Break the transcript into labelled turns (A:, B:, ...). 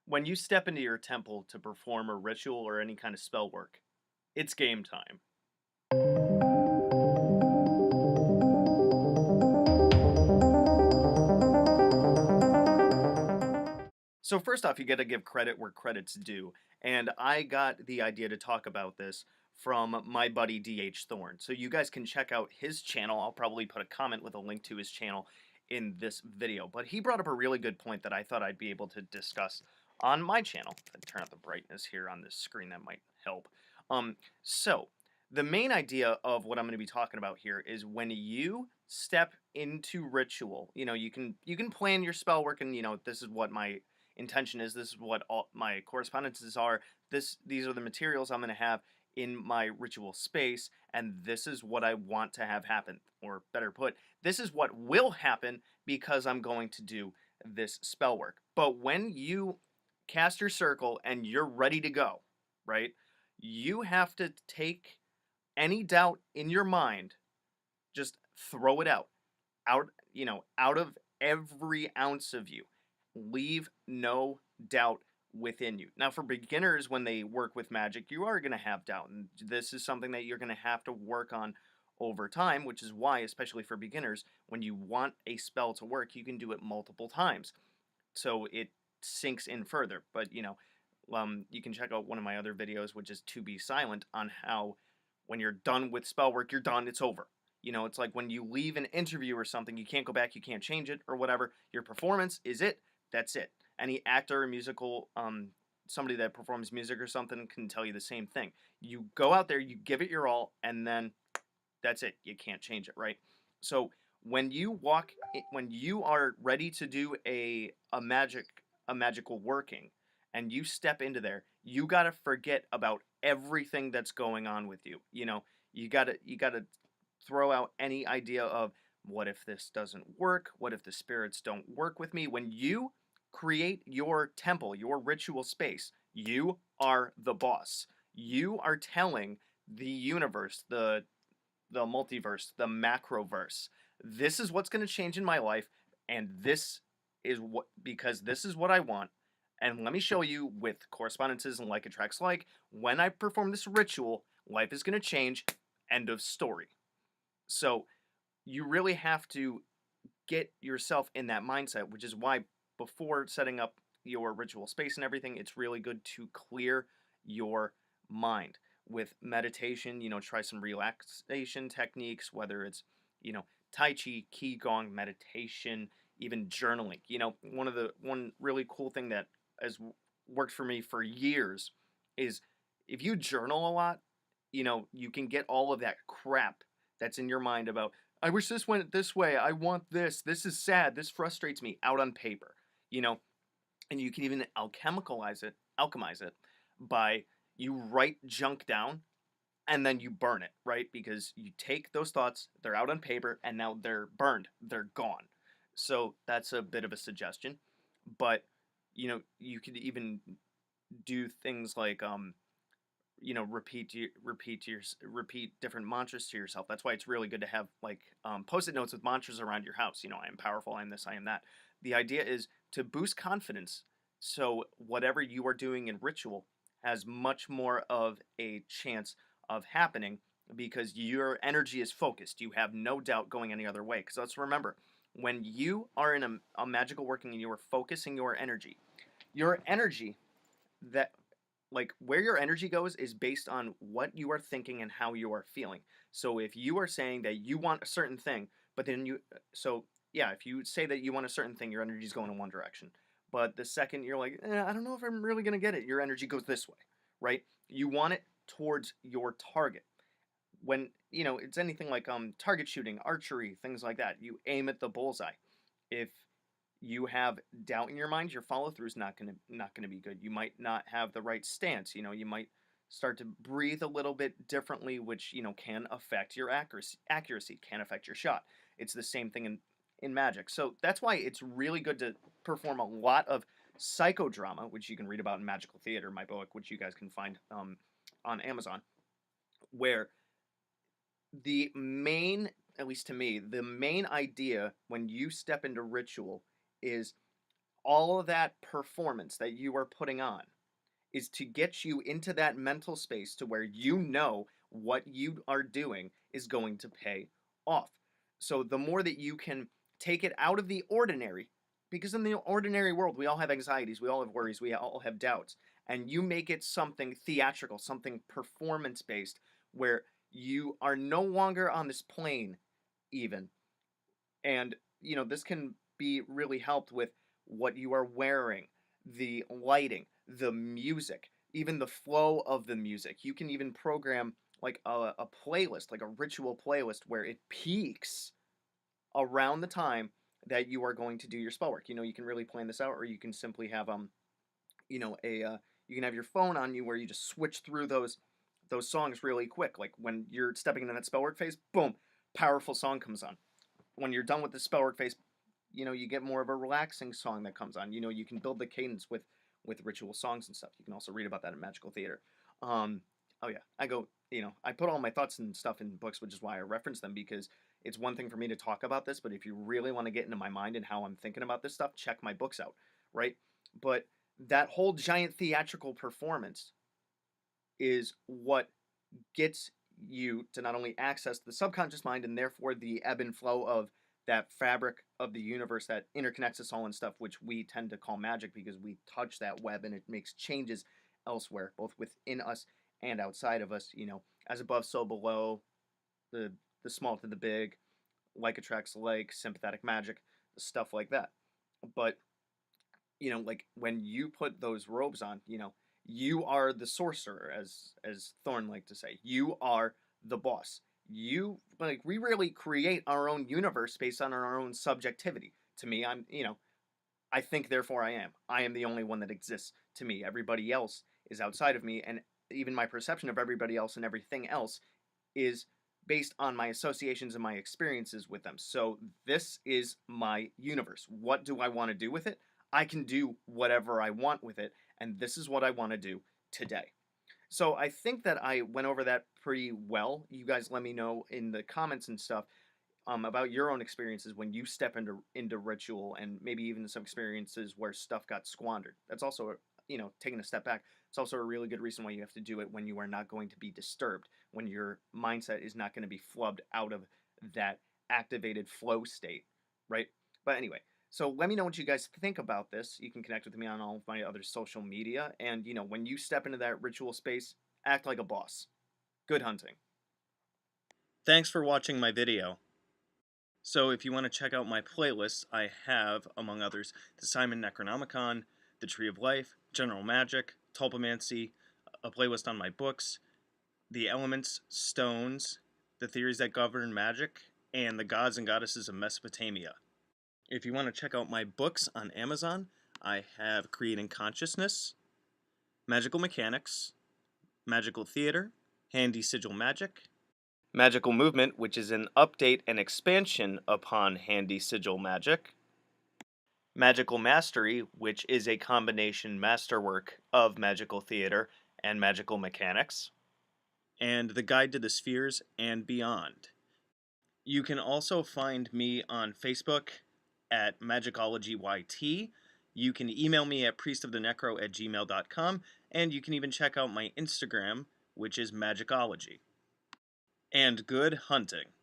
A: When you step into your temple to perform a ritual or any kind of spell work, it's game time. So first off, you got to give credit where credit's due, and I got the idea to talk about this from my buddy DH Thorne. So you guys can check out his channel. I'll probably put a comment with a link to his channel in this video. But he brought up a really good point that I thought I'd be able to discuss on my channel. Turn up the brightness here on this screen, that might help. So the main idea of what I'm going to be talking about here is when you step into ritual, you can plan your spell work, and this is what my intention is, this is what all my correspondences are, these are the materials I'm going to have in my ritual space, and this is what I want to have happen, or better put, this is what will happen because I'm going to do this spell work. But when you cast your circle and you're ready to go, right, you have to take any doubt in your mind, just throw it out of every ounce of you. Leave no doubt within you. Now, for beginners, when they work with magic, you are going to have doubt, and this is something that you're going to have to work on over time, which is why, especially for beginners, when you want a spell to work, you can do it multiple times, so it sinks in further. But, you can check out one of my other videos, which is To Be Silent, on how when you're done with spell work, you're done, it's over. It's like when you leave an interview or something, you can't go back, you can't change it, or whatever. Your performance is it. That's it. Any actor or musical, somebody that performs music or something can tell you the same thing. You go out there, you give it your all, and then that's it. You can't change it, right? So when you are ready to do a magical working, and you step into there, you gotta forget about everything that's going on with you. You gotta throw out any idea of, what if this doesn't work? What if the spirits don't work with me? When you create your temple, your ritual space, you are the boss. You are telling the universe, the multiverse, the macroverse, this is what's going to change in my life, and this is what I want. And let me show you with correspondences and like attracts like, when I perform this ritual, life is going to change. End of story. So you really have to get yourself in that mindset, which is why before setting up your ritual space and everything, it's really good to clear your mind with meditation. Try some relaxation techniques, whether it's, Tai Chi, Qigong, meditation, even journaling. One really cool thing that has worked for me for years is, if you journal a lot, you can get all of that crap that's in your mind about, I wish this went this way, I want this, this is sad, this frustrates me, out on paper, you know, and you can even alchemize it by, you write junk down and then you burn it, right? Because you take those thoughts, they're out on paper, and now they're burned, they're gone. So that's a bit of a suggestion, but you could even do things like repeat different mantras to yourself. That's why it's really good to have like post-it notes with mantras around your house. I am powerful, I am this, I am that. The idea is to boost confidence, so whatever you are doing in ritual has much more of a chance of happening, because your energy is focused. You have no doubt going any other way. Because let's remember, when you are in a magical working and you are focusing your energy, that, like, where your energy goes is based on what you are thinking and how you are feeling. So if you are saying that you want a certain thing, but then if you say that you want a certain thing, your energy is going in one direction. But the second you're like, I don't know if I'm really going to get it, your energy goes this way, right? You want it towards your target. When, it's anything like target shooting, archery, things like that. You aim at the bullseye. If you have doubt in your mind, your follow through is not gonna be good. You might not have the right stance. You might start to breathe a little bit differently, which can affect your accuracy, can affect your shot. It's the same thing in magic. So that's why it's really good to perform a lot of psychodrama, which you can read about in Magical Theater, my book, which you guys can find on Amazon, where the main, at least to me, the main idea when you step into ritual is All of that performance that you are putting on is to get you into that mental space to where you know what you are doing is going to pay off. So the more that you can take it out of the ordinary, because in the ordinary world, we all have anxieties, we all have worries, we all have doubts, and you make it something theatrical, something performance based, where you are no longer on this plane, even. And, this can be really helped with what you are wearing, the lighting, the music, even the flow of the music. You can even program like a playlist, like a ritual playlist where it peaks around the time that you are going to do your spell work. You can really plan this out, or you can simply have a you can have your phone on you where you just switch through those songs really quick. Like when you're stepping into that spell work phase, boom, powerful song comes on. When you're done with the spell work phase, you get more of a relaxing song that comes on. You can build the cadence with ritual songs and stuff. You can also read about that in Magical Theater. Um, oh yeah, I put all my thoughts and stuff in books, which is why I reference them, because it's one thing for me to talk about this, but if you really want to get into my mind and how I'm thinking about this stuff, check my books out, right? But that whole giant theatrical performance is what gets you to not only access the subconscious mind and therefore the ebb and flow of that fabric of the universe that interconnects us all and stuff, which we tend to call magic because we touch that web and it makes changes elsewhere, both within us and outside of us. As above, so below, the small to the big, like attracts like, sympathetic magic, stuff like that. But like when you put those robes on, you are the sorcerer, as Thorn like to say. You are the boss. We really create our own universe based on our own subjectivity. To me, I think, therefore I am. I am the only one that exists to me. Everybody else is outside of me, and even my perception of everybody else and everything else is based on my associations and my experiences with them. So this is my universe. What do I want to do with it? I can do whatever I want with it, and this is what I want to do today. So I think that I went over that pretty well. You guys let me know in the comments and stuff about your own experiences when you step into ritual, and maybe even some experiences where stuff got squandered. That's also, taking a step back. It's also a really good reason why you have to do it when you are not going to be disturbed, when your mindset is not going to be flubbed out of that activated flow state, right? But anyway, so let me know what you guys think about this. You can connect with me on all of my other social media, and when you step into that ritual space, act like a boss. Good hunting. Thanks for watching my video. So if you want to check out my playlists, I have, among others, the Simon Necronomicon, the Tree of Life, General Magic, Tulpamancy, a playlist on my books, the elements, stones, the theories that govern magic, and the gods and goddesses of Mesopotamia. If you want to check out my books on Amazon, I have Creating Consciousness, Magical Mechanics, Magical Theater, Handy Sigil Magic, Magical Movement, which is an update and expansion upon Handy Sigil Magic, Magical Mastery, which is a combination masterwork of Magical Theater and Magical Mechanics, and The Guide to the Spheres and Beyond. You can also find me on Facebook at Magickology YT. You can email me at priestofthenecro@gmail.com, and you can even check out my Instagram, which is Magickology. And good hunting.